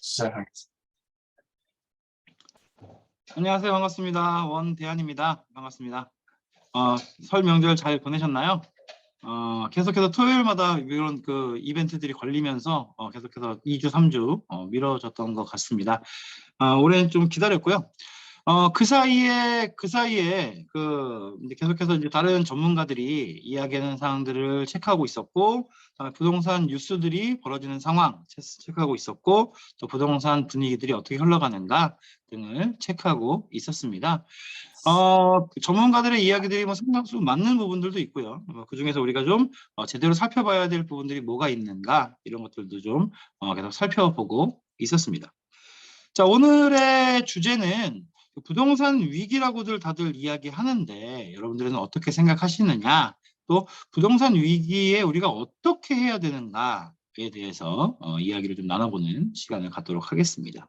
시작하겠습니다. 안녕하세요. 반갑습니다. 원대한입니다. 반갑습니다. 설 명절 잘 보내셨나요? 계속해서 토요일마다 이런 그 이벤트들이 걸리면서 계속해서 2주, 3주 미뤄졌던 것 같습니다. 올해는 좀 기다렸고요. 그 사이에 이제 계속해서 이제 다른 전문가들이 이야기하는 사항들을 체크하고 있었고, 부동산 뉴스들이 벌어지는 상황 체크하고 있었고, 또 부동산 분위기들이 어떻게 흘러가는가 등을 체크하고 있었습니다. 전문가들의 이야기들이 뭐 상당수 맞는 부분들도 있고요. 그 중에서 우리가 좀 제대로 살펴봐야 될 부분들이 뭐가 있는가, 이런 것들도 좀 계속 살펴보고 있었습니다. 자, 오늘의 주제는 부동산 위기라고들 다들 이야기하는데 여러분들은 어떻게 생각하시느냐, 또 부동산 위기에 우리가 어떻게 해야 되는가에 대해서 이야기를 좀 나눠보는 시간을 갖도록 하겠습니다.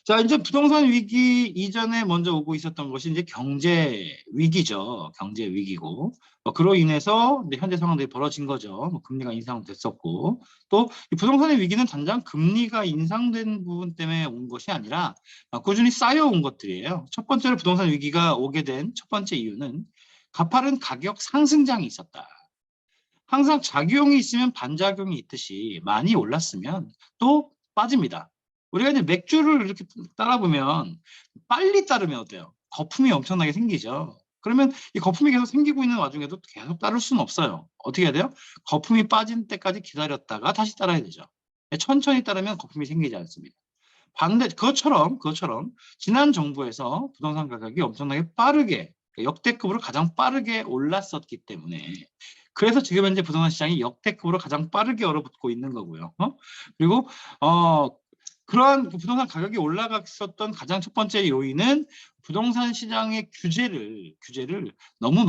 자, 이제 부동산 위기 이전에 먼저 오고 있었던 것이 이제 경제 위기죠. 경제 위기고, 그로 인해서 이제 현재 상황들이 벌어진 거죠. 금리가 인상됐었고, 또 이 부동산의 위기는 단장 금리가 인상된 부분 때문에 온 것이 아니라 꾸준히 쌓여온 것들이에요. 첫 번째로 부동산 위기가 오게 된 첫 번째 이유는 가파른 가격 상승장이 있었다. 항상 작용이 있으면 반작용이 있듯이 많이 올랐으면 또 빠집니다. 우리가 이제 맥주를 이렇게 따라 보면 빨리 따르면 어때요? 거품이 엄청나게 생기죠. 그러면 이 거품이 계속 생기고 있는 와중에도 계속 따를 수는 없어요. 어떻게 해야 돼요? 거품이 빠진 때까지 기다렸다가 다시 따라야 되죠. 천천히 따르면 거품이 생기지 않습니다. 그것처럼 지난 정부에서 부동산 가격이 엄청나게 빠르게, 역대급으로 가장 빠르게 올랐었기 때문에, 그래서 지금 현재 부동산 시장이 역대급으로 가장 빠르게 얼어붙고 있는 거고요. 그리고 그러한 부동산 가격이 올라갔었던 가장 첫 번째 요인은 부동산 시장의 규제를 너무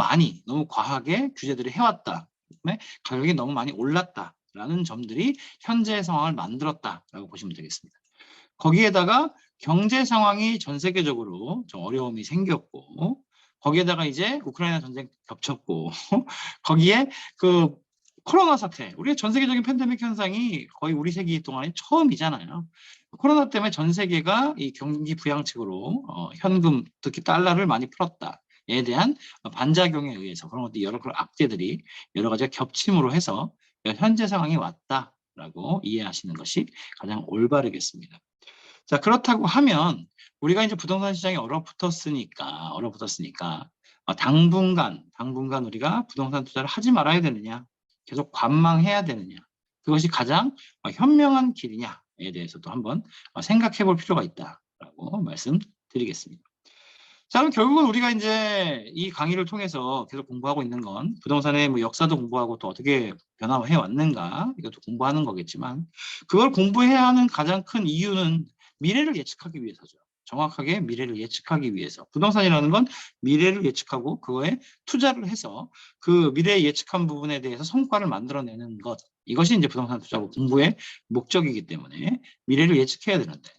과하게 규제들을 해왔다. 그다음에 가격이 너무 많이 올랐다라는 점들이 현재 상황을 만들었다라고 보시면 되겠습니다. 거기에다가 경제 상황이 전 세계적으로 좀 어려움이 생겼고, 거기에다가 이제 우크라이나 전쟁 겹쳤고, 거기에 그 코로나 사태, 우리의 전 세계적인 팬데믹 현상이 거의 우리 세기 동안이 처음이잖아요. 코로나 때문에 전 세계가 이 경기 부양책으로 현금, 특히 달러를 많이 풀었다에 대한 반작용에 의해서 그런 것들 여러 악재들이 여러 가지가 겹침으로 해서 현재 상황이 왔다라고 이해하시는 것이 가장 올바르겠습니다. 자, 그렇다고 하면 우리가 이제 부동산 시장에 얼어붙었으니까 당분간 우리가 부동산 투자를 하지 말아야 되느냐, 계속 관망해야 되느냐, 그것이 가장 현명한 길이냐에 대해서도 한번 생각해 볼 필요가 있다라고 말씀드리겠습니다. 자, 그럼 결국은 우리가 이제 이 강의를 통해서 계속 공부하고 있는 건 부동산의 뭐 역사도 공부하고 또 어떻게 변화해 왔는가, 이것도 공부하는 거겠지만, 그걸 공부해야 하는 가장 큰 이유는 미래를 예측하기 위해서죠. 정확하게 미래를 예측하기 위해서. 부동산이라는 건 미래를 예측하고 그거에 투자를 해서 그 미래 예측한 부분에 대해서 성과를 만들어내는 것. 이것이 이제 부동산 투자고 공부의 목적이기 때문에 미래를 예측해야 되는데,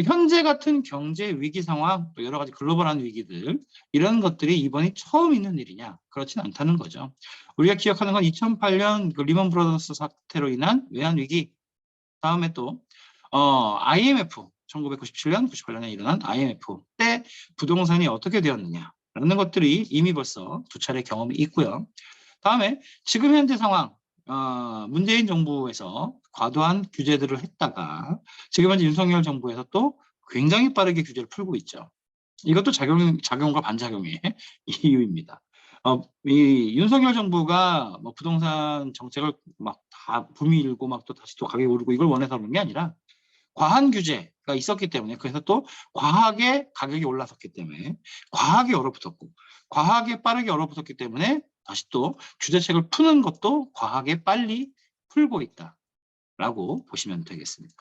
현재 같은 경제 위기 상황, 또 여러 가지 글로벌한 위기들, 이런 것들이 이번이 처음 있는 일이냐? 그렇진 않다는 거죠. 우리가 기억하는 건 2008년 그 리먼 브라더스 사태로 인한 외환 위기, 다음에 또 IMF, 1997년, 98년에 일어난 IMF 때 부동산이 어떻게 되었느냐라는 것들이 이미 벌써 두 차례 경험이 있고요. 다음에 지금 현재 상황, 문재인 정부에서 과도한 규제들을 했다가 지금 현재 윤석열 정부에서 또 굉장히 빠르게 규제를 풀고 있죠. 이것도 작용과 반작용의 이유입니다. 이 윤석열 정부가 뭐 부동산 정책을 막 다 붐이 일고 막 또 다시 또 가격이 오르고 이걸 원해서 그런 게 아니라 과한 규제가 있었기 때문에, 그래서 또 과하게 가격이 올라섰기 때문에 과하게 얼어붙었고, 과하게 빠르게 얼어붙었기 때문에 다시 또 규제책을 푸는 것도 과하게 빨리 풀고 있다라고 보시면 되겠습니다.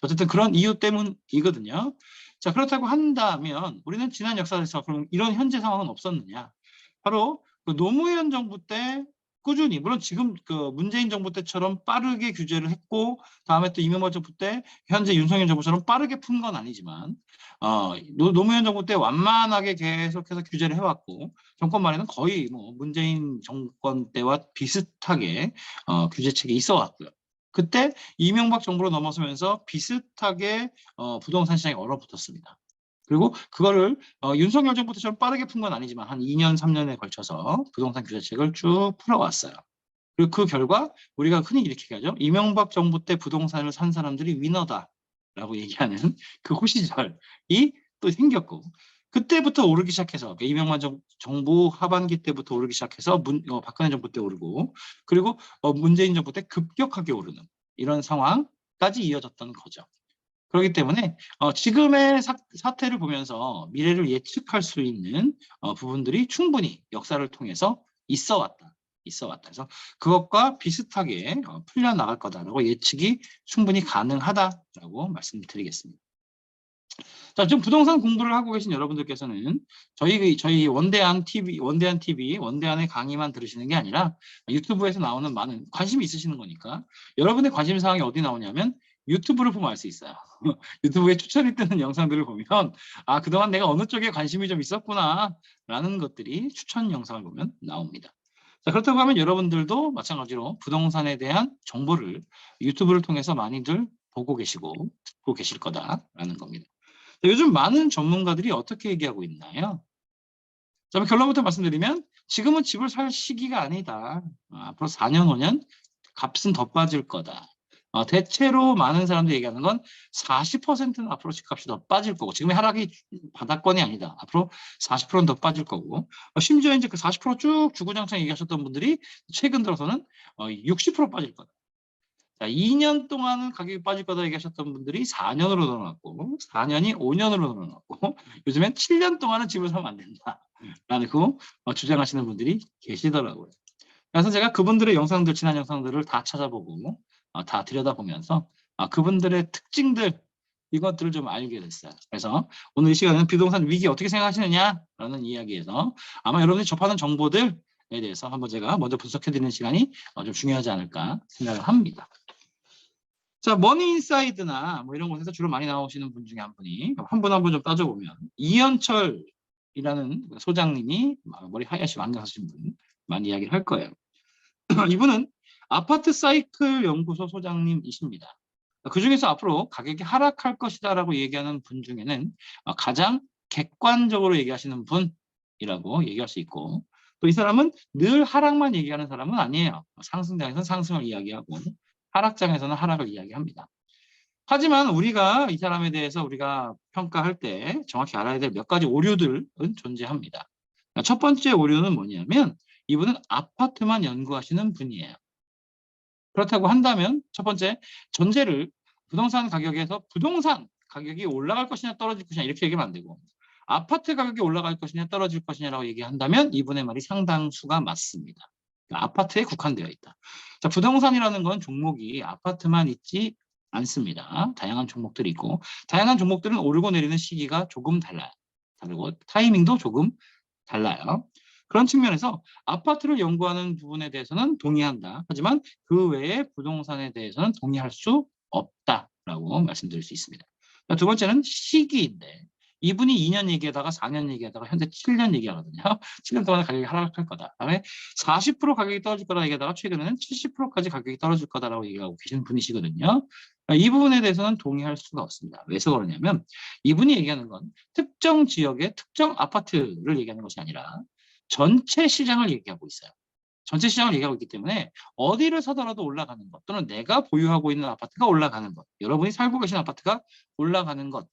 어쨌든 그런 이유 때문이거든요. 자, 그렇다고 한다면 우리는 지난 역사에서 그럼 이런 현재 상황은 없었느냐? 바로 그 노무현 정부 때 꾸준히, 물론 지금 그 문재인 정부 때처럼 빠르게 규제를 했고, 다음에 또 이명박 정부 때 현재 윤석열 정부처럼 빠르게 푼 건 아니지만, 노무현 정부 때 완만하게 계속해서 규제를 해왔고, 정권 말에는 거의 뭐 문재인 정권 때와 비슷하게 규제책이 있어 왔고요. 그때 이명박 정부로 넘어서면서 비슷하게 부동산 시장이 얼어붙었습니다. 그리고 그거를 윤석열 정부처럼 빠르게 푼 건 아니지만 한 2년, 3년에 걸쳐서 부동산 규제책을 쭉 풀어왔어요. 그리고 그 결과 우리가 흔히 이렇게 얘기하죠. 이명박 정부 때 부동산을 산 사람들이 위너다라고 얘기하는 그 호시절이 또 생겼고, 그때부터 오르기 시작해서 이명박 정부 하반기 때부터 오르기 시작해서 박근혜 정부 때 오르고, 그리고 문재인 정부 때 급격하게 오르는 이런 상황까지 이어졌던 거죠. 그렇기 때문에 지금의 사태를 보면서 미래를 예측할 수 있는 부분들이 충분히 역사를 통해서 있어 왔다. 그래서 그것과 비슷하게 풀려나갈 거다라고 예측이 충분히 가능하다라고 말씀드리겠습니다. 자, 지금 부동산 공부를 하고 계신 여러분들께서는 저희 원대한 TV, 원대한의 강의만 들으시는 게 아니라 유튜브에서 나오는 많은 관심이 있으시는 거니까, 여러분의 관심 사항이 어디 나오냐면 유튜브를 보면 알 수 있어요. 유튜브에 추천이 뜨는 영상들을 보면 아, 그동안 내가 어느 쪽에 관심이 좀 있었구나 라는 것들이 추천 영상을 보면 나옵니다. 자, 그렇다고 하면 여러분들도 마찬가지로 부동산에 대한 정보를 유튜브를 통해서 많이들 보고 계시고 듣고 계실 거다라는 겁니다. 요즘 많은 전문가들이 어떻게 얘기하고 있나요? 자, 결론부터 말씀드리면 지금은 집을 살 시기가 아니다. 앞으로 4년, 5년 값은 더 빠질 거다. 대체로 많은 사람들이 얘기하는 건 40%는 앞으로 집값이 더 빠질 거고, 지금의 하락이 바닥권이 아니다. 앞으로 40%는 더 빠질 거고, 심지어 이제 그 40%쭉 주구장창 얘기하셨던 분들이 최근 들어서는 60% 빠질 거다. 자, 2년 동안은 가격이 빠질 거다 얘기하셨던 분들이 4년으로 늘어났고, 4년이 5년으로 늘어났고, 요즘엔 7년 동안은 집을 사면 안 된다라는 그 주장하시는 분들이 계시더라고요. 그래서 제가 그분들의 영상들, 지난 영상들을 다 찾아보고 다 들여다보면서 그분들의 특징들, 이것들을 좀 알게 됐어요. 그래서 오늘 이 시간은 부동산 위기 어떻게 생각하시느냐라는 이야기에서 아마 여러분들이 접하는 정보들에 대해서 한번 제가 먼저 분석해드리는 시간이 좀 중요하지 않을까 생각을 합니다. 자, 머니인사이드나 뭐 이런 곳에서 주로 많이 나오시는 분 중에 한 분이 한 분 한 분 좀 따져보면 이현철이라는 소장님이 머리 하얗시고 안경 쓰신 분 많이 이야기를 할 거예요. 이분은 아파트 사이클 연구소 소장님이십니다. 그 중에서 앞으로 가격이 하락할 것이다라고 얘기하는 분 중에는 가장 객관적으로 얘기하시는 분이라고 얘기할 수 있고, 또 이 사람은 늘 하락만 얘기하는 사람은 아니에요. 상승장에서는 상승을 이야기하고 하락장에서는 하락을 이야기합니다. 하지만 우리가 이 사람에 대해서 우리가 평가할 때 정확히 알아야 될 몇 가지 오류들은 존재합니다. 첫 번째 오류는 뭐냐면 이분은 아파트만 연구하시는 분이에요. 그렇다고 한다면 첫 번째, 전제를 부동산 가격에서 부동산 가격이 올라갈 것이냐 떨어질 것이냐 이렇게 얘기하면 안 되고, 아파트 가격이 올라갈 것이냐 떨어질 것이냐라고 얘기한다면 이분의 말이 상당수가 맞습니다. 아파트에 국한되어 있다. 자, 부동산이라는 건 종목이 아파트만 있지 않습니다. 다양한 종목들이 있고, 다양한 종목들은 오르고 내리는 시기가 조금 달라요. 다르고 타이밍도 조금 달라요. 그런 측면에서 아파트를 연구하는 부분에 대해서는 동의한다. 하지만 그 외에 부동산에 대해서는 동의할 수 없다라고 말씀드릴 수 있습니다. 두 번째는 시기인데, 이분이 2년 얘기하다가 4년 얘기하다가 현재 7년 얘기하거든요. 7년 동안 가격이 하락할 거다. 그다음에 40% 가격이 떨어질 거다 얘기하다가 최근에는 70%까지 가격이 떨어질 거다라고 얘기하고 계신 분이시거든요. 이 부분에 대해서는 동의할 수가 없습니다. 왜서 그러냐면 이분이 얘기하는 건 특정 지역의 특정 아파트를 얘기하는 것이 아니라 전체 시장을 얘기하고 있어요. 전체 시장을 얘기하고 있기 때문에 어디를 사더라도 올라가는 것, 또는 내가 보유하고 있는 아파트가 올라가는 것, 여러분이 살고 계신 아파트가 올라가는 것,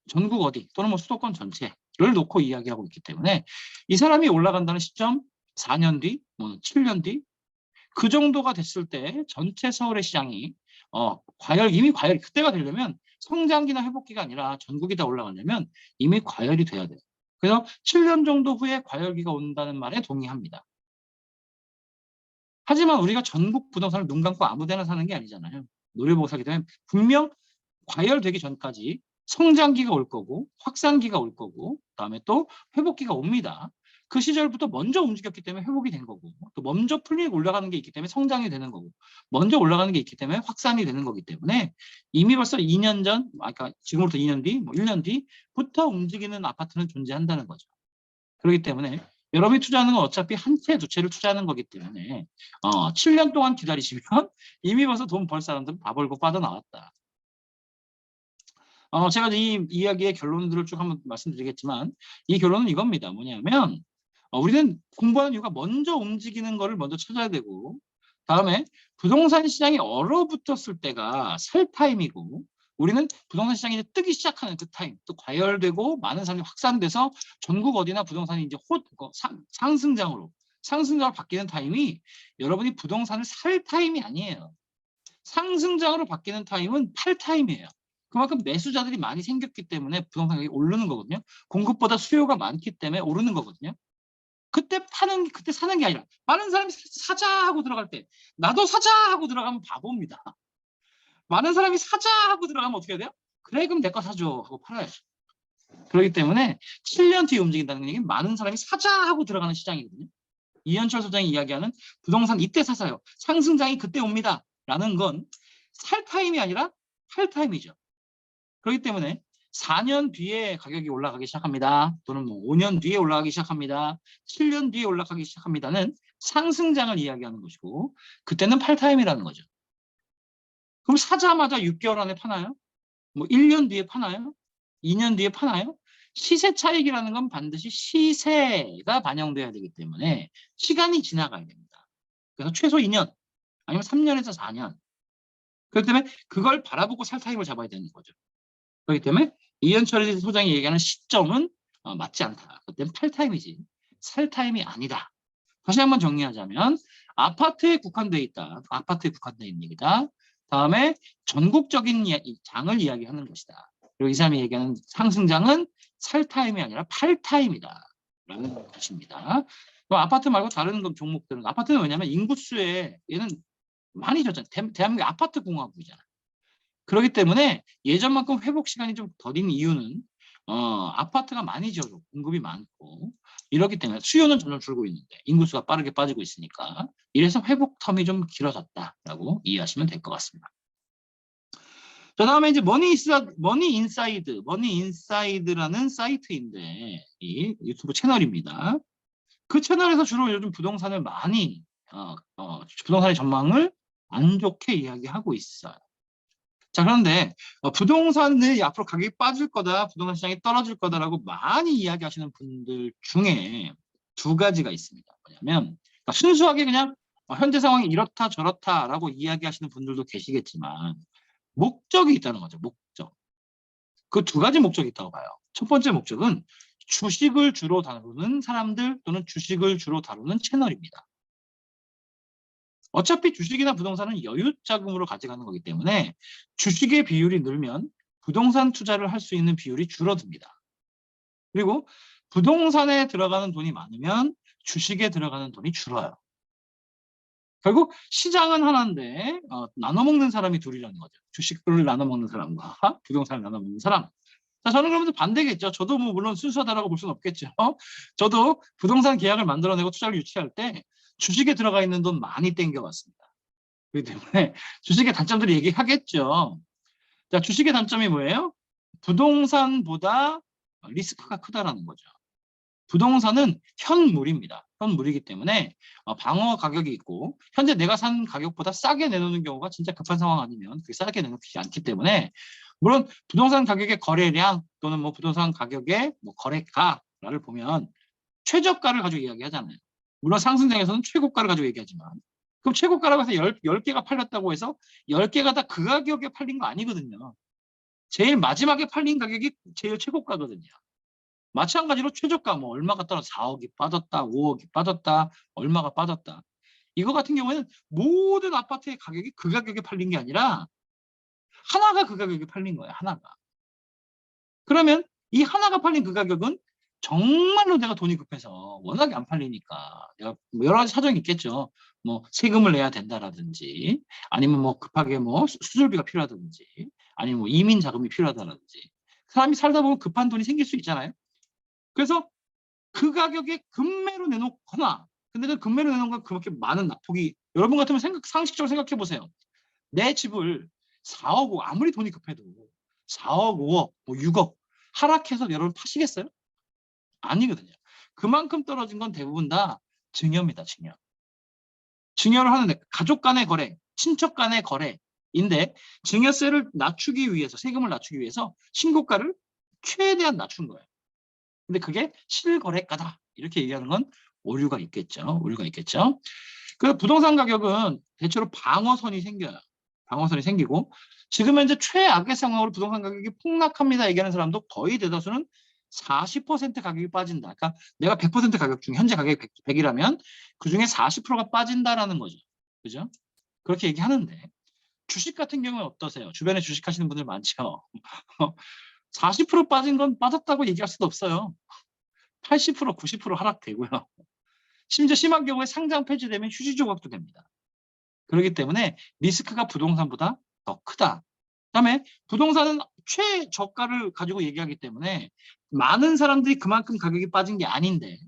전국 어디 또는 뭐 수도권 전체를 놓고 이야기하고 있기 때문에 이 사람이 올라간다는 시점 4년 뒤, 뭐 7년 뒤 그 정도가 됐을 때 전체 서울의 시장이 이미 과열이 그때가 되려면 성장기나 회복기가 아니라 전국이 다 올라가려면 이미 과열이 돼야 돼요. 그래서 7년 정도 후에 과열기가 온다는 말에 동의합니다. 하지만 우리가 전국 부동산을 눈 감고 아무 데나 사는 게 아니잖아요. 노려보고 사기 때문에 분명 과열되기 전까지 성장기가 올 거고 확산기가 올 거고 그다음에 또 회복기가 옵니다. 그 시절부터 먼저 움직였기 때문에 회복이 된 거고, 또 먼저 풀리고 올라가는 게 있기 때문에 성장이 되는 거고, 먼저 올라가는 게 있기 때문에 확산이 되는 거기 때문에 이미 벌써 2년 전, 그러니까 지금부터 2년 뒤, 뭐 1년 뒤부터 움직이는 아파트는 존재한다는 거죠. 그렇기 때문에 여러분이 투자하는 건 어차피 한 채, 두 채를 투자하는 거기 때문에 7년 동안 기다리시면 이미 벌써 돈 벌 사람들은 다 벌고 빠져나왔다. 제가 이 이야기의 결론들을 쭉 한번 말씀드리겠지만 이 결론은 이겁니다. 뭐냐면 우리는 공부하는 이유가 먼저 움직이는 거를 먼저 찾아야 되고 다음에 부동산 시장이 얼어붙었을 때가 살 타임이고 우리는 부동산 시장이 이제 뜨기 시작하는 그 타임 또 과열되고 많은 사람이 확산돼서 전국 어디나 부동산이 이제 상승장으로 바뀌는 타임이 여러분이 부동산을 살 타임이 아니에요. 상승장으로 바뀌는 타임은 팔 타임이에요. 그만큼 매수자들이 많이 생겼기 때문에 부동산 가격이 오르는 거거든요. 공급보다 수요가 많기 때문에 오르는 거거든요. 그때 사는 게 아니라 많은 사람이 사자 하고 들어갈 때 나도 사자 하고 들어가면 바보입니다. 많은 사람이 사자 하고 들어가면 어떻게 해야 돼요? 그래 그럼 내 거 사줘 하고 팔아야죠. 그렇기 때문에 7년 뒤에 움직인다는 얘기는 많은 사람이 사자 하고 들어가는 시장이거든요. 이현철 소장이 이야기하는 부동산 이때 사세요. 상승장이 그때 옵니다. 라는 건 살 타임이 아니라 팔 타임이죠. 그렇기 때문에 4년 뒤에 가격이 올라가기 시작합니다. 또는 뭐 5년 뒤에 올라가기 시작합니다. 7년 뒤에 올라가기 시작합니다는 상승장을 이야기하는 것이고 그때는 팔타임이라는 거죠. 그럼 사자마자 6개월 안에 파나요? 뭐 1년 뒤에 파나요? 2년 뒤에 파나요? 시세 차익이라는 건 반드시 시세가 반영돼야 되기 때문에 시간이 지나가야 됩니다. 그래서 최소 2년 아니면 3년에서 4년 그렇기 때문에 그걸 바라보고 살 타임을 잡아야 되는 거죠. 그렇기 때문에 이현철 소장이 얘기하는 시점은 맞지 않다. 그때는 팔타임이지 살 타임이 아니다. 다시 한번 정리하자면 아파트에 국한되어 있다. 아파트에 국한되어 있는 얘기다. 다음에 전국적인 장을 이야기하는 것이다. 그리고 이 사람이 얘기하는 상승장은 살 타임이 아니라 팔 타임이다. 라는 것입니다. 아파트 말고 다른 종목들은 아파트는 왜냐하면 인구수에 얘는 많이 졌잖아요. 대한민국 아파트 공화국이잖아요. 그렇기 때문에 예전만큼 회복 시간이 좀 더딘 이유는 아파트가 많이 지어져 공급이 많고 이렇기 때문에 수요는 점점 줄고 있는데 인구수가 빠르게 빠지고 있으니까 이래서 회복 텀이 좀 길어졌다라고 이해하시면 될 것 같습니다. 자, 다음에 이제 머니인사이드라는 사이트인데 이 유튜브 채널입니다. 그 채널에서 주로 요즘 부동산을 많이 부동산의 전망을 안 좋게 이야기하고 있어요. 자, 그런데 부동산이 앞으로 가격이 빠질 거다, 부동산 시장이 떨어질 거다라고 많이 이야기하시는 분들 중에 두 가지가 있습니다. 뭐냐면 순수하게 그냥 현재 상황이 이렇다 저렇다라고 이야기하시는 분들도 계시겠지만 목적이 있다는 거죠. 목적. 그 두 가지 목적이 있다고 봐요. 첫 번째 목적은 주식을 주로 다루는 사람들 또는 주식을 주로 다루는 채널입니다. 어차피 주식이나 부동산은 여유 자금으로 가져가는 거기 때문에 주식의 비율이 늘면 부동산 투자를 할 수 있는 비율이 줄어듭니다. 그리고 부동산에 들어가는 돈이 많으면 주식에 들어가는 돈이 줄어요. 결국 시장은 하나인데 나눠 먹는 사람이 둘이라는 거죠. 주식을 나눠 먹는 사람과 부동산을 나눠 먹는 사람. 자, 저는 그러면서 반대겠죠. 저도 뭐 물론 순수하다라고 볼 수는 없겠죠. 저도 부동산 계약을 만들어내고 투자를 유치할 때 주식에 들어가 있는 돈 많이 땡겨왔습니다. 그렇기 때문에 주식의 단점들을 얘기하겠죠. 자, 주식의 단점이 뭐예요? 부동산보다 리스크가 크다라는 거죠. 부동산은 현물입니다. 현물이기 때문에 방어 가격이 있고 현재 내가 산 가격보다 싸게 내놓는 경우가 진짜 급한 상황 아니면 그게 싸게 내놓지 않기 때문에 물론 부동산 가격의 거래량 또는 뭐 부동산 가격의 뭐 거래가를 보면 최저가를 가지고 이야기하잖아요. 물론 상승장에서는 최고가를 가지고 얘기하지만 그럼 최고가라고 해서 10개가 팔렸다고 해서 10개가 다 그 가격에 팔린 거 아니거든요. 제일 마지막에 팔린 가격이 제일 최고가거든요. 마찬가지로 최저가 뭐 얼마가 떨어 4억이 빠졌다, 5억이 빠졌다, 얼마가 빠졌다. 이거 같은 경우에는 모든 아파트의 가격이 그 가격에 팔린 게 아니라 하나가 그 가격에 팔린 거예요. 하나가. 그러면 이 하나가 팔린 그 가격은 정말로 내가 돈이 급해서 워낙에 안 팔리니까 내가 뭐 여러 가지 사정이 있겠죠. 뭐 세금을 내야 된다라든지 아니면 뭐 급하게 뭐 수술비가 필요하다든지 아니면 뭐 이민 자금이 필요하다든지 사람이 살다 보면 급한 돈이 생길 수 있잖아요. 그래서 그 가격에 금매로 내놓거나 근데 그 금매로 내놓은 건 그렇게 많은 낙폭이 여러분 같으면 상식적으로 생각해 보세요. 내 집을 4억 5억 아무리 돈이 급해도 4억 5억 뭐 6억 하락해서 여러분 파시겠어요? 아니거든요. 그만큼 떨어진 건 대부분 다 증여입니다. 증여. 증여를 하는데 가족 간의 거래, 친척 간의 거래인데 증여세를 낮추기 위해서, 세금을 낮추기 위해서 신고가를 최대한 낮춘 거예요. 근데 그게 실거래가다. 이렇게 얘기하는 건 오류가 있겠죠. 오류가 있겠죠. 그 부동산 가격은 대체로 방어선이 생겨요. 방어선이 생기고 지금 현재 최악의 상황으로 부동산 가격이 폭락합니다. 얘기하는 사람도 거의 대다수는 40% 가격이 빠진다. 그러니까 내가 100% 가격 중 현재 가격이 100이라면 그중에 40%가 빠진다라는 거죠. 그죠? 그렇게 얘기하는데 주식 같은 경우는 어떠세요? 주변에 주식하시는 분들 많죠. 40% 빠진 건 빠졌다고 얘기할 수도 없어요. 80%, 90% 하락되고요. 심지어 심한 경우에 상장 폐지되면 휴지 조각도 됩니다. 그렇기 때문에 리스크가 부동산보다 더 크다. 그다음에 부동산은 최저가를 가지고 얘기하기 때문에 많은 사람들이 그만큼 가격이 빠진 게 아닌데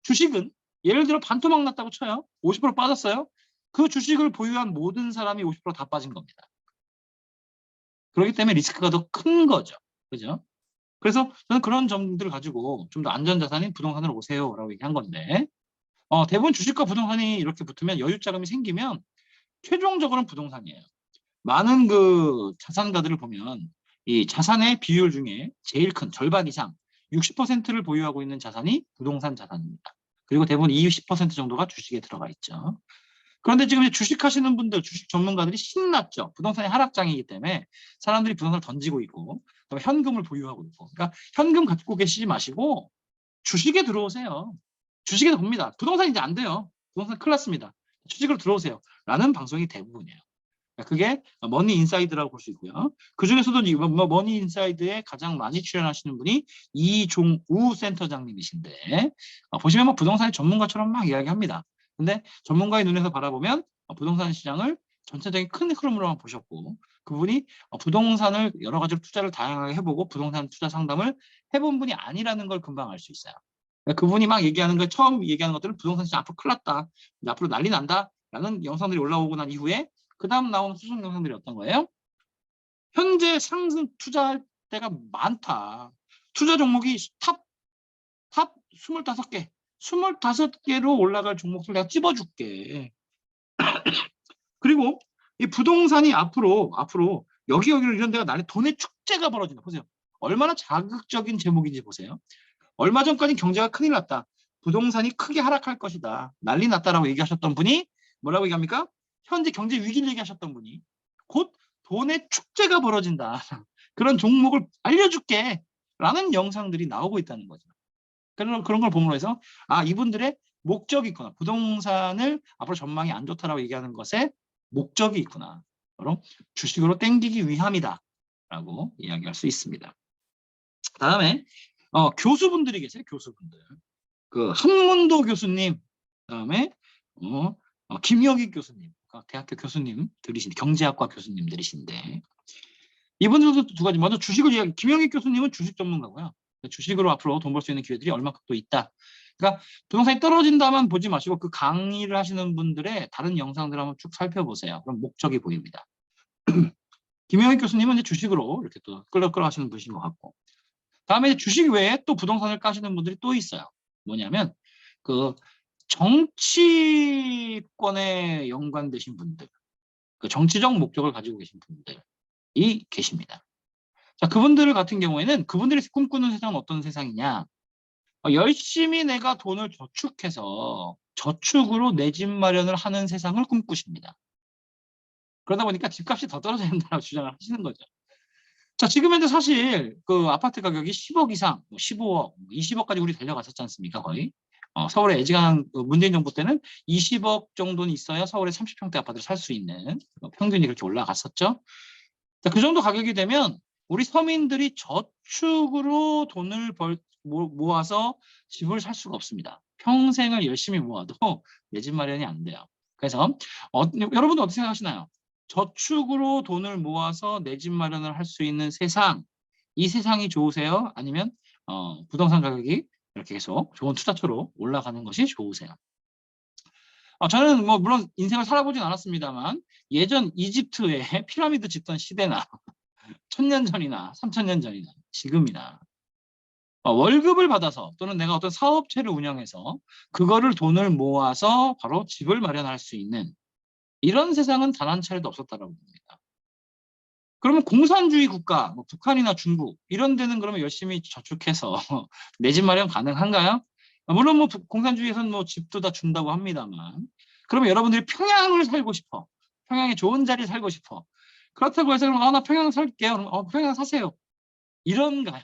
주식은 예를 들어 반토막 났다고 쳐요. 50% 빠졌어요. 그 주식을 보유한 모든 사람이 50%다 빠진 겁니다. 그렇기 때문에 리스크가 더 큰 거죠. 그죠? 그래서 저는 그런 점들을 가지고 좀 더 안전자산인 부동산으로 오세요라고 얘기한 건데 대부분 주식과 부동산이 이렇게 붙으면 여유자금이 생기면 최종적으로는 부동산이에요. 많은 그 자산가들을 보면 이 자산의 비율 중에 제일 큰 절반 이상 60%를 보유하고 있는 자산이 부동산 자산입니다. 그리고 대부분 20% 정도가 주식에 들어가 있죠. 그런데 지금 주식하시는 분들, 주식 전문가들이 신났죠. 부동산이 하락장이기 때문에 사람들이 부동산을 던지고 있고 현금을 보유하고 있고. 그러니까 현금 갖고 계시지 마시고 주식에 들어오세요. 주식에 봅니다. 부동산 이제 안 돼요. 부동산 큰일 났습니다. 주식으로 들어오세요. 라는 방송이 대부분이에요. 그게 머니 인사이드라고 볼 수 있고요. 그 중에서도 머니 인사이드에 가장 많이 출연하시는 분이 이종우 센터장님이신데 보시면 뭐 부동산의 전문가처럼 막 이야기합니다. 근데 전문가의 눈에서 바라보면 부동산 시장을 전체적인 큰 흐름으로만 보셨고 그분이 부동산을 여러 가지로 투자를 다양하게 해보고 부동산 투자 상담을 해본 분이 아니라는 걸 금방 알 수 있어요. 그분이 막 얘기하는 걸 처음 얘기하는 것들은 부동산 시장 앞으로 큰일 났다. 앞으로 난리 난다. 라는 영상들이 올라오고 난 이후에 그 다음 나오는 수정 영상들이 어떤 거예요? 현재 상승 투자할 때가 많다. 투자 종목이 탑 25개. 25개로 올라갈 종목을 내가 찝어줄게. 그리고 이 부동산이 앞으로 여기로 이런 데가 난리 돈의 축제가 벌어진다. 보세요. 얼마나 자극적인 제목인지 보세요. 얼마 전까지 경제가 큰일 났다. 부동산이 크게 하락할 것이다. 난리 났다라고 얘기하셨던 분이 뭐라고 얘기합니까? 현재 경제 위기를 얘기하셨던 분이 곧 돈의 축제가 벌어진다. 그런 종목을 알려줄게. 라는 영상들이 나오고 있다는 거죠. 그런 걸 보므로 해서 이분들의 목적이 있구나. 부동산을 앞으로 전망이 안 좋다라고 얘기하는 것에 목적이 있구나. 바로 주식으로 땡기기 위함이다. 라고 이야기할 수 있습니다. 다음에 교수분들이 계세요. 교수분들. 그 한문도 교수님, 그다음에 김여기 교수님, 대학교 교수님들이신데 경제학과 교수님들이신데 이분들도 두 가지. 먼저 주식을 이야기. 김여기 교수님은 주식 전문가고요. 주식으로 앞으로 돈 벌 수 있는 기회들이 얼마큼 또 있다. 그러니까 부동산이 떨어진다만 보지 마시고 그 강의를 하시는 분들의 다른 영상들 한번 쭉 살펴보세요. 그럼 목적이 보입니다. 김여기 교수님은 이제 주식으로 이렇게 또 끌어 하시는 분이신 것 같고. 다음에 주식 외에 또 부동산을 까시는 분들이 또 있어요. 뭐냐면 그 정치권에 연관되신 분들, 그 정치적 목적을 가지고 계신 분들이 계십니다. 자, 그분들 같은 경우에는 그분들이 꿈꾸는 세상은 어떤 세상이냐? 열심히 내가 돈을 저축해서 저축으로 내 집 마련을 하는 세상을 꿈꾸십니다. 그러다 보니까 집값이 더 떨어져야 된다고 주장을 하시는 거죠. 자, 지금 현재 사실 그 아파트 가격이 10억 이상, 15억, 20억까지 우리 달려갔었지 않습니까? 거의. 서울에 애지간한 문재인 정부 때는 20억 정도는 있어야 서울에 30평대 아파트를 살 수 있는 평균이 그렇게 올라갔었죠. 자, 그 정도 가격이 되면 우리 서민들이 저축으로 돈을 모아서 집을 살 수가 없습니다. 평생을 열심히 모아도 내 집 마련이 안 돼요. 그래서 여러분도 어떻게 생각하시나요? 저축으로 돈을 모아서 내 집 마련을 할 수 있는 세상, 이 세상이 좋으세요? 아니면 부동산 가격이 이렇게 계속 좋은 투자처로 올라가는 것이 좋으세요? 저는 뭐 물론 인생을 살아보진 않았습니다만 예전 이집트의 피라미드 짓던 시대나 1000년 전이나 3000년 전이나 지금이나 월급을 받아서 또는 내가 어떤 사업체를 운영해서 그거를 돈을 모아서 바로 집을 마련할 수 있는 이런 세상은 단 한 차례도 없었다라고 봅니다. 그러면 공산주의 국가, 뭐 북한이나 중국 이런 데는 그러면 열심히 저축해서 내 집 마련 가능한가요? 물론 뭐 공산주의에서는 뭐 집도 다 준다고 합니다만, 그러면 여러분들이 평양을 살고 싶어, 평양에 좋은 자리 살고 싶어, 그렇다고 해서 그럼 나 평양 살게요. 그럼 평양 사세요. 이런가요?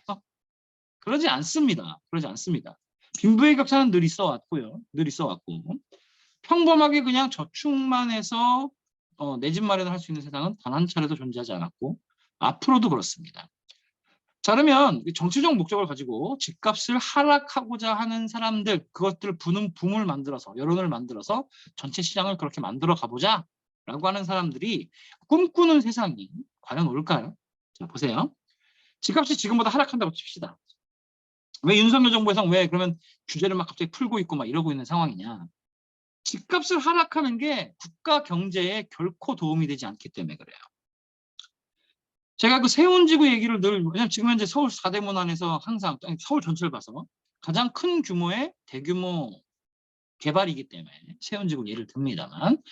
그러지 않습니다. 그러지 않습니다. 빈부의 격차는 늘 있어 왔고요. 늘 있어 왔고 평범하게 그냥 저축만 해서 내 집 마련을 할 수 있는 세상은 단 한 차례도 존재하지 않았고 앞으로도 그렇습니다. 자, 그러면 정치적 목적을 가지고 집값을 하락하고자 하는 사람들, 그것들을 부는 붐을 만들어서, 여론을 만들어서 전체 시장을 그렇게 만들어 가보자 라고 하는 사람들이 꿈꾸는 세상이 과연 올까요? 자, 보세요. 집값이 지금보다 하락한다고 칩시다. 왜 윤석열 정부에서 왜 그러면 규제를 막 갑자기 풀고 있고 막 이러고 있는 상황이냐? 집값을 하락하는 게 국가 경제에 결코 도움이 되지 않기 때문에 그래요. 제가 그 세운지구 얘기를 늘, 왜냐면 지금 현재 서울 4대문 안에서 항상 서울 전체를 봐서 가장 큰 규모의 대규모 개발이기 때문에 세운지구 예를 듭니다만,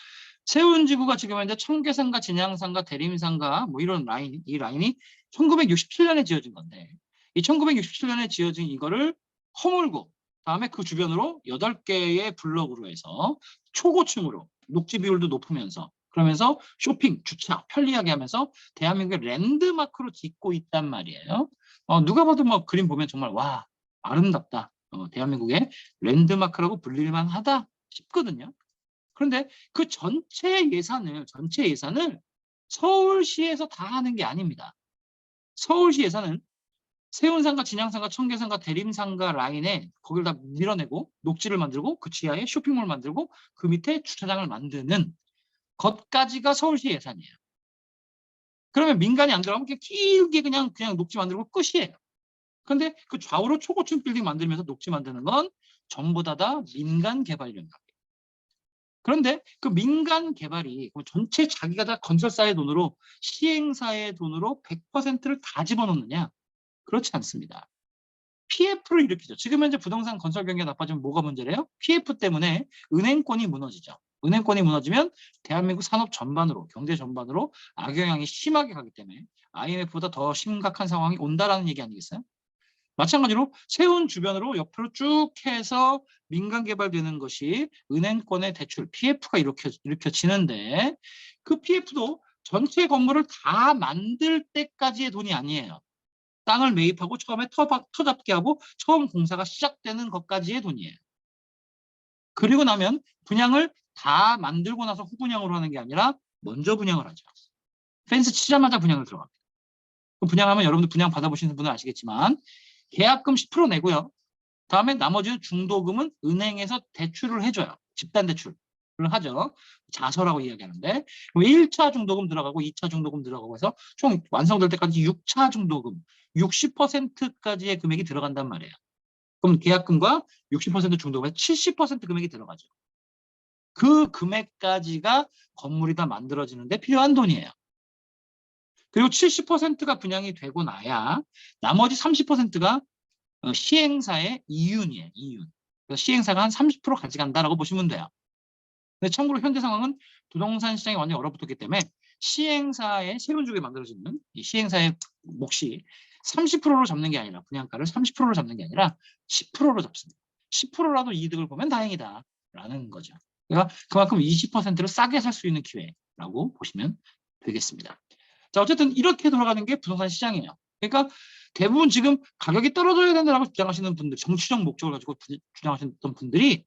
세운지구가 지금 현재 청계산과 진양산과 대림산과 뭐 이런 라인, 이 라인이 1967년에 지어진 건데, 이 1967년에 지어진 이거를 허물고 다음에 그 주변으로 8개의 블록으로 해서 초고층으로 녹지 비율도 높으면서 그러면서 쇼핑, 주차 편리하게 하면서 대한민국의 랜드마크로 짓고 있단 말이에요. 누가 봐도 뭐 그림 보면 정말 와 아름답다. 대한민국의 랜드마크라고 불릴만 하다 싶거든요. 그런데 그 전체 예산을 서울시에서 다 하는 게 아닙니다. 서울시 예산은 세운산과 진양산과 청계산과 대림산과 라인에 거기를 다 밀어내고 녹지를 만들고 그 지하에 쇼핑몰 만들고 그 밑에 주차장을 만드는 것까지가 서울시 예산이에요. 그러면 민간이 안 들어가면 길게 그냥 녹지 만들고 끝이에요. 그런데 그 좌우로 초고층 빌딩 만들면서 녹지 만드는 건 전부 다 민간 개발 영역이에요. 그런데 그 민간 개발이 전체 자기가 다 건설사의 돈으로 시행사의 돈으로 100%를 다 집어넣느냐? 그렇지 않습니다. PF를 일으키죠. 지금 현재 부동산 건설 경기가 나빠지면 뭐가 문제래요? PF 때문에 은행권이 무너지죠. 은행권이 무너지면 대한민국 산업 전반으로, 경제 전반으로 악영향이 심하게 가기 때문에 IMF보다 더 심각한 상황이 온다라는 얘기 아니겠어요? 마찬가지로 세운 주변으로 옆으로 쭉 해서 민간 개발되는 것이 은행권의 대출, PF가 일으켜지는데 그 PF도 전체 건물을 다 만들 때까지의 돈이 아니에요. 땅을 매입하고 처음에 터 잡게 하고 처음 공사가 시작되는 것까지의 돈이에요. 그리고 나면 분양을 다 만들고 나서 후분양으로 하는 게 아니라 먼저 분양을 하죠. 펜스 치자마자 분양을 들어갑니다. 분양하면 여러분들 분양 받아보시는 분은 아시겠지만 계약금 10% 내고요. 다음에 나머지는 중도금은 은행에서 대출을 해줘요. 집단 대출을 하죠. 자서라고 이야기하는데 1차 중도금 들어가고 2차 중도금 들어가고 해서 총 완성될 때까지 6차 중도금 60%까지의 금액이 들어간단 말이에요. 그럼 계약금과 60% 중도금에서 70% 금액이 들어가죠. 그 금액까지가 건물이 다 만들어지는데 필요한 돈이에요. 그리고 70%가 분양이 되고 나야 나머지 30%가 시행사의 이윤이에요. 이윤. 그래서 시행사가 한 30% 가져간다라고 보시면 돼요. 근데 참고로 현재 상황은 부동산 시장이 완전히 얼어붙었기 때문에 시행사의 세금주게 만들어지는 이 시행사의 몫이 30%로 잡는 게 아니라 분양가를 30%로 잡는 게 아니라 10%로 잡습니다. 10%라도 이득을 보면 다행이다라는 거죠. 그러니까 그만큼 20%를 싸게 살 수 있는 기회라고 보시면 되겠습니다. 자, 어쨌든 이렇게 돌아가는 게 부동산 시장이에요. 그러니까 대부분 지금 가격이 떨어져야 된다고 주장하시는 분들, 정치적 목적을 가지고 주장하셨던 분들이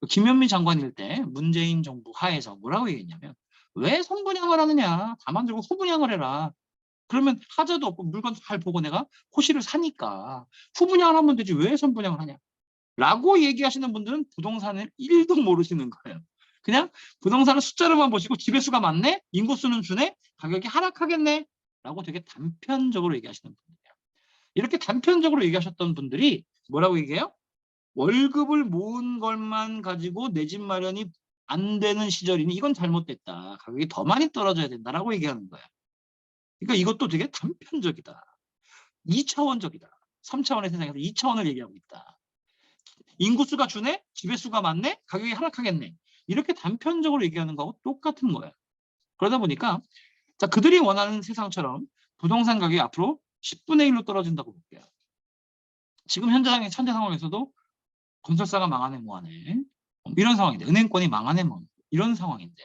김현미 장관일 때 문재인 정부 하에서 뭐라고 얘기했냐면 왜 선분양을 하느냐, 다 만들고 후분양을 해라. 그러면 하자도 없고 물건 잘 보고 내가 호시를 사니까 후분양을 하면 되지 왜 선분양을 하냐 라고 얘기하시는 분들은 부동산을 1도 모르시는 거예요. 그냥 부동산을 숫자로만 보시고 집의 수가 많네, 인구수는 주네, 가격이 하락하겠네 라고 되게 단편적으로 얘기하시는 분들이에요. 이렇게 단편적으로 얘기하셨던 분들이 뭐라고 얘기해요? 월급을 모은 것만 가지고 내 집 마련이 안 되는 시절이니 이건 잘못됐다. 가격이 더 많이 떨어져야 된다라고 얘기하는 거예요. 그러니까 이것도 되게 단편적이다. 2차원적이다. 3차원의 세상에서 2차원을 얘기하고 있다. 인구수가 주네? 지배수가 많네? 가격이 하락하겠네. 이렇게 단편적으로 얘기하는 거하고 똑같은 거예요. 그러다 보니까 자, 그들이 원하는 세상처럼 부동산 가격이 앞으로 10분의 1로 떨어진다고 볼게요. 지금 현재 상황에서도 건설사가 망하네 뭐하네. 이런 상황인데 은행권이 망하네 뭐 이런 상황인데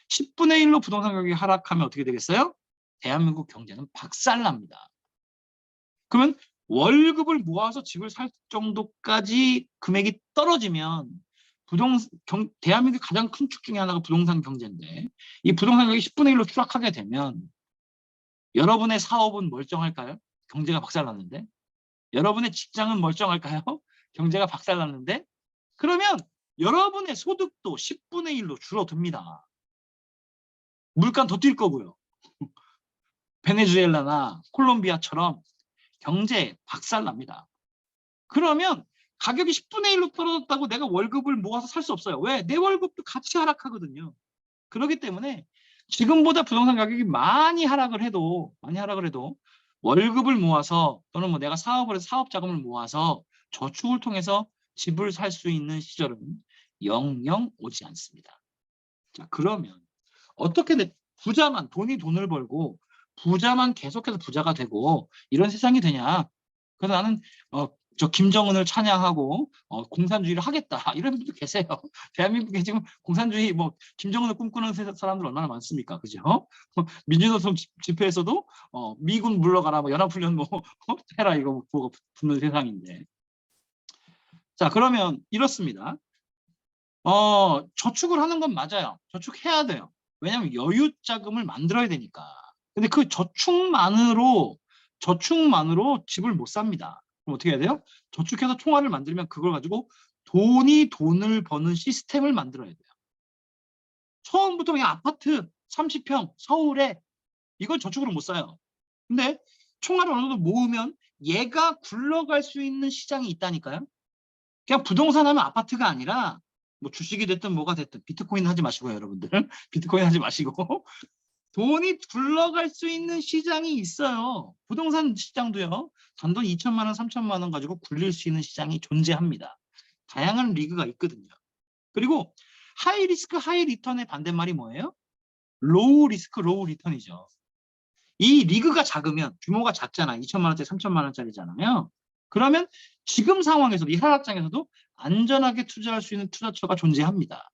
10분의 1로 부동산 가격이 하락하면 어떻게 되겠어요? 대한민국 경제는 박살납니다. 그러면 월급을 모아서 집을 살 정도까지 금액이 떨어지면 대한민국 가장 큰 축 중에 하나가 부동산 경제인데 이 부동산 가격이 10분의 1로 추락하게 되면 여러분의 사업은 멀쩡할까요? 경제가 박살났는데. 여러분의 직장은 멀쩡할까요? 경제가 박살났는데. 그러면 여러분의 소득도 10분의 1로 줄어듭니다. 물가 더 뛸 거고요. 베네수엘라나 콜롬비아처럼 경제 박살납니다. 그러면 가격이 10분의 1로 떨어졌다고 내가 월급을 모아서 살 수 없어요. 왜? 내 월급도 같이 하락하거든요. 그렇기 때문에 지금보다 부동산 가격이 많이 하락을 해도 월급을 모아서 또는 뭐 내가 사업을 해서 사업 자금을 모아서 저축을 통해서 집을 살 수 있는 시절은 영영 오지 않습니다. 자, 그러면 어떻게 부자만 돈을 벌고 부자만 계속해서 부자가 되고 이런 세상이 되냐? 그래서 나는 저 김정은을 찬양하고 공산주의를 하겠다 이런 분도 계세요. 대한민국에 지금 공산주의 뭐 김정은을 꿈꾸는 사람들 얼마나 많습니까, 그죠? 민주노총 집회에서도 미군 물러가라, 뭐 연합훈련 뭐 해라 이거 보고 붙는 세상인데. 자, 그러면 이렇습니다. 저축을 하는 건 맞아요. 저축해야 돼요. 왜냐하면 여유 자금을 만들어야 되니까. 근데 그 저축만으로 집을 못 삽니다. 그럼 어떻게 해야 돼요? 저축해서 총알을 만들면 그걸 가지고 돈을 버는 시스템을 만들어야 돼요. 처음부터 그냥 아파트 30평 서울에 이건 저축으로 못 사요. 근데 총알을 어느 정도 모으면 얘가 굴러갈 수 있는 시장이 있다니까요. 그냥 부동산 하면 아파트가 아니라 뭐 주식이 됐든 뭐가 됐든 비트코인 하지 마시고요, 여러분들. 비트코인 하지 마시고 돈이 굴러갈 수 있는 시장이 있어요. 부동산 시장도요. 단돈 2천만 원, 3천만 원 가지고 굴릴 수 있는 시장이 존재합니다. 다양한 리그가 있거든요. 그리고 하이 리스크, 하이 리턴의 반대말이 뭐예요? 로우 리스크, 로우 리턴이죠. 이 리그가 작으면 규모가 작잖아. 2천만 원짜리, 3천만 원짜리잖아요. 그러면 지금 상황에서도 이 하락장에서도 안전하게 투자할 수 있는 투자처가 존재합니다.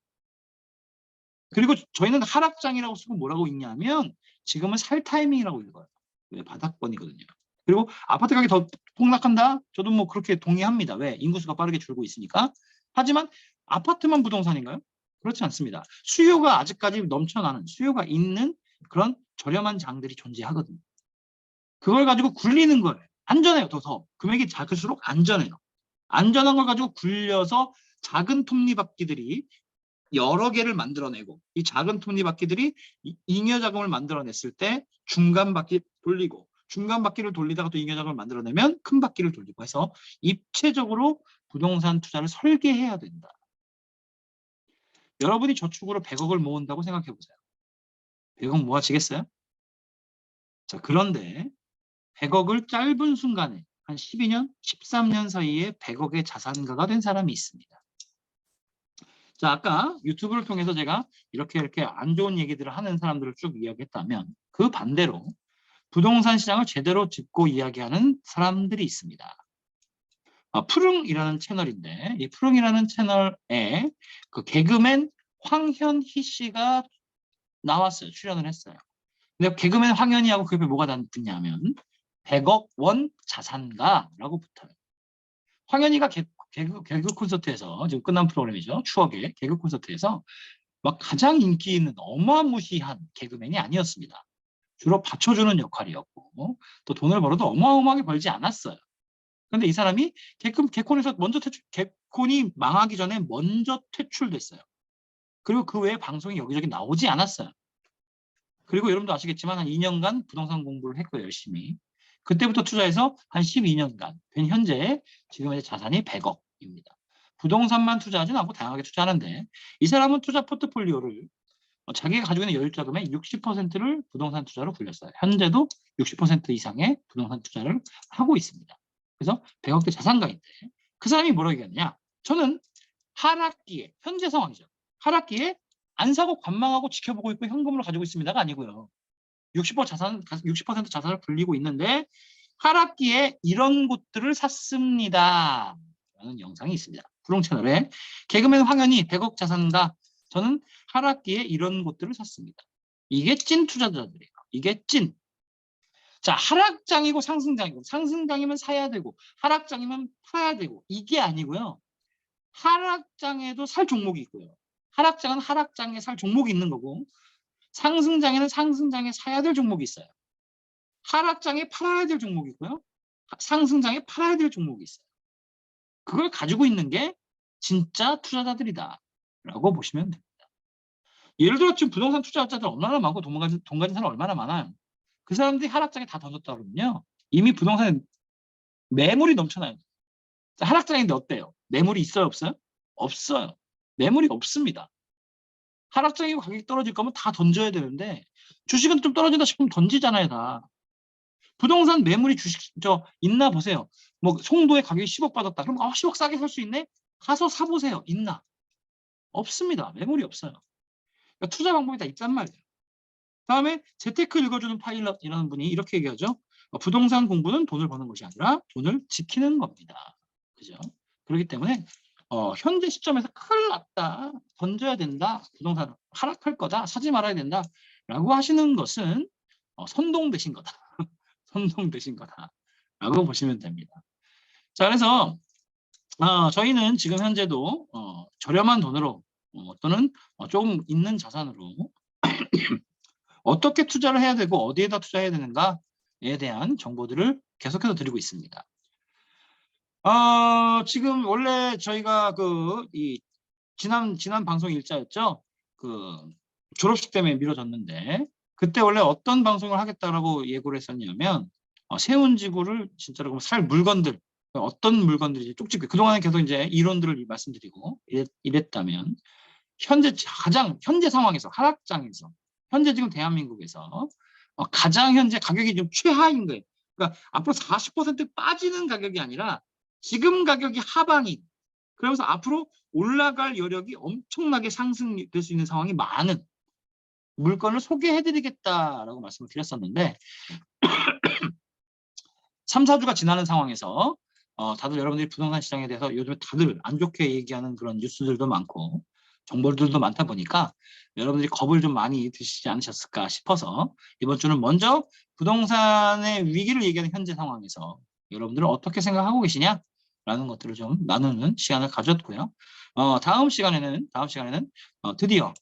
그리고 저희는 하락장이라고 쓰고 뭐라고 읽냐면 지금은 살 타이밍이라고 읽어요. 왜? 바닥권이거든요. 그리고 아파트 가격이 더 폭락한다? 저도 뭐 그렇게 동의합니다. 왜? 인구수가 빠르게 줄고 있으니까. 하지만 아파트만 부동산인가요? 그렇지 않습니다. 수요가 아직까지 넘쳐나는, 수요가 있는 그런 저렴한 장들이 존재하거든요. 그걸 가지고 굴리는 거예요. 안전해요. 더 금액이 작을수록 안전해요. 안전한 걸 가지고 굴려서 작은 톱니바퀴들이 여러 개를 만들어내고 이 작은 톱니바퀴들이 잉여 자금을 만들어냈을 때 중간 바퀴 돌리고 중간 바퀴를 돌리다가 또 잉여 자금을 만들어내면 큰 바퀴를 돌리고 해서 입체적으로 부동산 투자를 설계해야 된다. 여러분이 저축으로 100억을 모은다고 생각해 보세요. 100억 모아지겠어요? 자, 그런데 100억을 짧은 순간에 한 12년, 13년 사이에 100억의 자산가가 된 사람이 있습니다. 자, 아까 유튜브를 통해서 제가 이렇게 안 좋은 얘기들을 하는 사람들을 쭉 이야기했다면 그 반대로 부동산 시장을 제대로 짚고 이야기하는 사람들이 있습니다. 푸릉이라는 채널인데 이 푸릉이라는 채널에 그 개그맨 황현희 씨가 나왔어요. 출연을 했어요. 근데 개그맨 황현희하고 그 옆에 뭐가 붙냐면 100억 원 자산가라고 붙어요. 황현희가 개그 콘서트에서 지금 끝난 프로그램이죠. 추억의 개그 콘서트에서 막 가장 인기 있는 어마무시한 개그맨이 아니었습니다. 주로 받쳐주는 역할이었고 또 돈을 벌어도 어마어마하게 벌지 않았어요. 그런데 이 사람이 개콘에서 먼저 개콘이 망하기 전에 먼저 퇴출됐어요. 그리고 그 외에 방송이 여기저기 나오지 않았어요. 그리고 여러분도 아시겠지만 한 2년간 부동산 공부를 했고요, 열심히. 그때부터 투자해서 한 12년간 된 현재 지금의 자산이 100억입니다. 부동산만 투자하지는 않고 다양하게 투자하는데 이 사람은 투자 포트폴리오를 자기가 가지고 있는 여유자금의 60%를 부동산 투자로 굴렸어요. 현재도 60% 이상의 부동산 투자를 하고 있습니다. 그래서 100억대 자산가인데 그 사람이 뭐라고 얘기하느냐. 저는 하락기에, 현재 상황이죠. 하락기에 안 사고 관망하고 지켜보고 있고 현금으로 가지고 있습니다가 아니고요. 60% 자산을 불리고 있는데 하락기에 이런 곳들을 샀습니다. 라는 영상이 있습니다. 부롱 채널에 개그맨 황현이 100억 자산가, 저는 하락기에 이런 곳들을 샀습니다. 이게 찐 투자자들이에요. 이게 찐. 자, 하락장이고 상승장이고, 상승장이면 사야 되고 하락장이면 팔아야 되고, 이게 아니고요. 하락장에도 살 종목이 있고요. 하락장은 하락장에 살 종목이 있는 거고, 상승장에는 상승장에 사야 될 종목이 있어요. 하락장에 팔아야 될 종목이 있고요. 상승장에 팔아야 될 종목이 있어요. 그걸 가지고 있는 게 진짜 투자자들이다 라고 보시면 됩니다. 예를 들어 지금 부동산 투자자들 얼마나 많고 돈 가진 사람 얼마나 많아요. 그 사람들이 하락장에 다 던졌다 그러면요. 이미 부동산에 매물이 넘쳐나요. 하락장인데 어때요? 매물이 있어요, 없어요? 없어요. 매물이 없습니다. 하락장이고 가격이 떨어질 거면 다 던져야 되는데 주식은 좀 떨어진다 싶으면 던지잖아요, 다. 부동산 매물이 주식 있나 보세요. 뭐 송도에 가격이 10억 받았다. 그럼 10억 싸게 살 수 있네? 가서 사보세요. 있나? 없습니다. 매물이 없어요. 그러니까 투자 방법이 다 있단 말이에요. 다음에 재테크 읽어주는 파일럿이라는 분이 이렇게 얘기하죠. 부동산 공부는 돈을 버는 것이 아니라 돈을 지키는 겁니다. 그죠? 그렇기 때문에 현재 시점에서 큰일 났다, 던져야 된다, 부동산 하락할 거다, 사지 말아야 된다 라고 하시는 것은 선동되신 거다. 선동되신 거다라고 보시면 됩니다. 자, 그래서 저희는 지금 현재도 저렴한 돈으로 또는 조금 있는 자산으로 어떻게 투자를 해야 되고 어디에다 투자해야 되는가에 대한 정보들을 계속해서 드리고 있습니다. 지금 원래 저희가 지난 방송 일자였죠. 졸업식 때문에 미뤄졌는데 그때 원래 어떤 방송을 하겠다라고 예고를 했었냐면 세운지구를 진짜로 살 물건들, 어떤 물건들이 쪽집게, 그동안에 계속 이제 이론들을 말씀드리고 이랬다면 현재 상황에서 하락장에서 현재 지금 대한민국에서 가장 현재 가격이 좀 최하인 거예요. 그러니까 앞으로 40% 빠지는 가격이 아니라 지금 가격이 하방인, 그러면서 앞으로 올라갈 여력이 엄청나게 상승될 수 있는 상황이 많은 물건을 소개해드리겠다라고 말씀을 드렸었는데 3, 4주가 지나는 상황에서 다들 여러분들이 부동산 시장에 대해서 요즘 다들 안 좋게 얘기하는 그런 뉴스들도 많고 정보들도 많다 보니까 여러분들이 겁을 좀 많이 드시지 않으셨을까 싶어서 이번 주는 먼저 부동산의 위기를 얘기하는 현재 상황에서 여러분들은 어떻게 생각하고 계시냐라는 것들을 좀 나누는 시간을 가졌고요. 다음 시간에는 드디어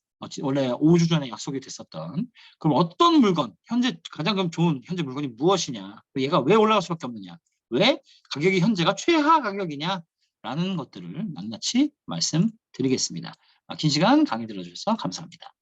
원래 5주 전에 약속이 됐었던 그럼 어떤 물건, 현재 가장 좋은 현재 물건이 무엇이냐, 얘가 왜 올라갈 수밖에 없느냐, 왜 가격이 현재가 최하 가격이냐라는 것들을 낱낱이 말씀드리겠습니다. 긴 시간 강의 들어주셔서 감사합니다.